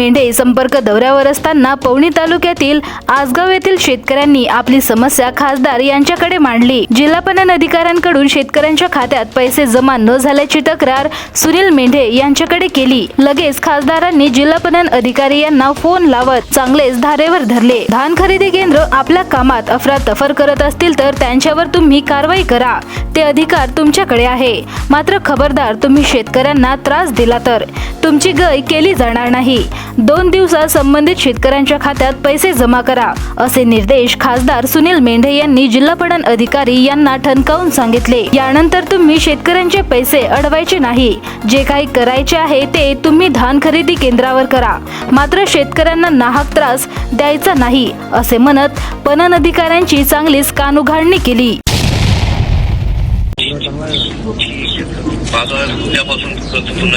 मेंढे संपर्क दौऱ्यावर असताना पवनी तालुक्यातील आसगाव येथील शेतकऱ्यांनी आपली समस्या खासदार यांच्याकडे मांडली। जिल्हा पणन अधिकाऱ्यांकडून शेतकऱ्यांच्या खात्यात पैसे जमा न झाल्याची तक्रार सुनील मेंढे यांच्याकडे केली। लगेच खासदारांनी जिल्हा पणन अधिकारी यांना फोन लावत चांगलेच धारेवर धरले। धान खरेदी केंद्र आपल्या कामात अफरातफर करत असतील तर त्यांच्यावर तुम्ही कारवाई करा, ते अधिकार तुमच्याकडे आहे। मात्र खबरदार, तुम्ही शेतकऱ्यांना त्रास दिला तर तुमची गय केली जाणार नाही। 2 दिवसात संबंधित शेतकऱ्यांच्या खात्यात पैसे जमा करा, असे निर्देश खासदार सुनील मेंढे यांनी जिल्हा पणन अधिकारी यांना ठणकावून सांगितले। यानंतर तुम्ही शेतकऱ्यांचे पैसे अडवायचे नाही, जे काही करायचे आहे ते तुम्ही धान खरेदी केंद्रावर करा, मात्र शेतकऱ्यांना नाहक त्रास द्यायचा नाही, असे म्हणत पणन अधिकाऱ्यांची चांगलीच कानउघाडणी केली।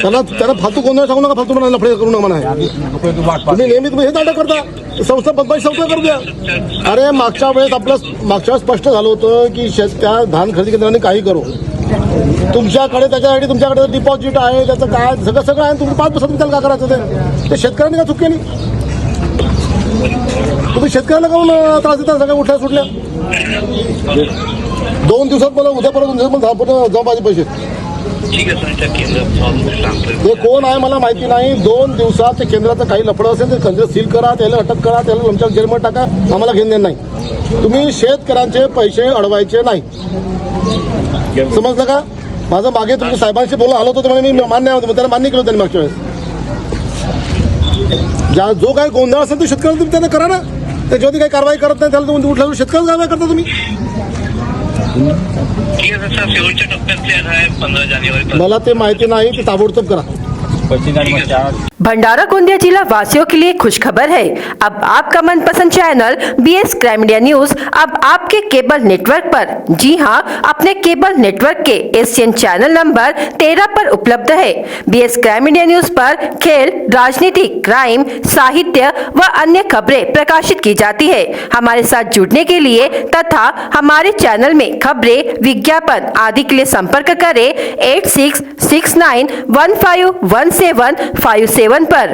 त्याला फालतू गोंधळ सांगू नका, फालतू म्हणाला लफडे करू नका म्हणा। तुम्ही नेहमी हे नाटक करता, संस्था बदमाश संस्था करू द्या। अरे मागच्या वेळेस स्पष्ट झालं होतं की त्या धान खरेदी केंद्राने काही करू, तुमच्याकडे त्याच्यासाठी तुमच्याकडे डिपॉझिट आहे, त्याचं काय सगळं आहे, तुम्ही 5% त्याला काय करायचं ते शेतकऱ्यांनी का चूक केली? तुम्ही शेतकऱ्याला काहून त्रास देता? सगळ्या उठल्या सुटल्या 2 दिवसात मला उद्या परत 2 दिवसात जाऊ माझे पैसे। ते कोण आहे मला माहिती नाही। 2 दिवसात ते केंद्राचं काही लफडं असेल तर केंद्र सील करा, त्याला अटक करा, त्याला आमच्या जेलमध्ये टाका, आम्हाला घेणं नाही। तुम्ही शेतकऱ्यांचे पैसे अडवायचे नाही, समजलं का? माझं मागे तुम्ही साहेबांशी बोलून आलो होतो, मी मान्य होतो, त्याला मान्य केलं त्यांनी मागच्या वेळेस। जो काही गोंधळ असेल तो शेतकऱ्यांना तुम्ही त्यांना करा ना, त्याच्यावरती काही कारवाई करत नाही, त्याला तुम्ही उठल्यावर शेतकऱ्यांना कारवाई करता तुम्ही। मला ते माहिती नाही, ते ताबडतोब करा। भंडारा गोंदिया जिला वासियों के लिए खुशखबर है। अब आपका मनपसंद channel BS crime India news अब आपके केबल नेटवर्क पर, जी हां, अपने केबल नेटवर्क के एशियन चैनल नंबर 13 पर उपलब्ध है। BS क्राइम इंडिया न्यूज पर खेल, राजनीति, क्राइम, साहित्य व अन्य खबरें प्रकाशित की जाती है। हमारे साथ जुड़ने के लिए तथा हमारे चैनल में खबरें, विज्ञापन आदि के लिए संपर्क करें 8669151757 पर।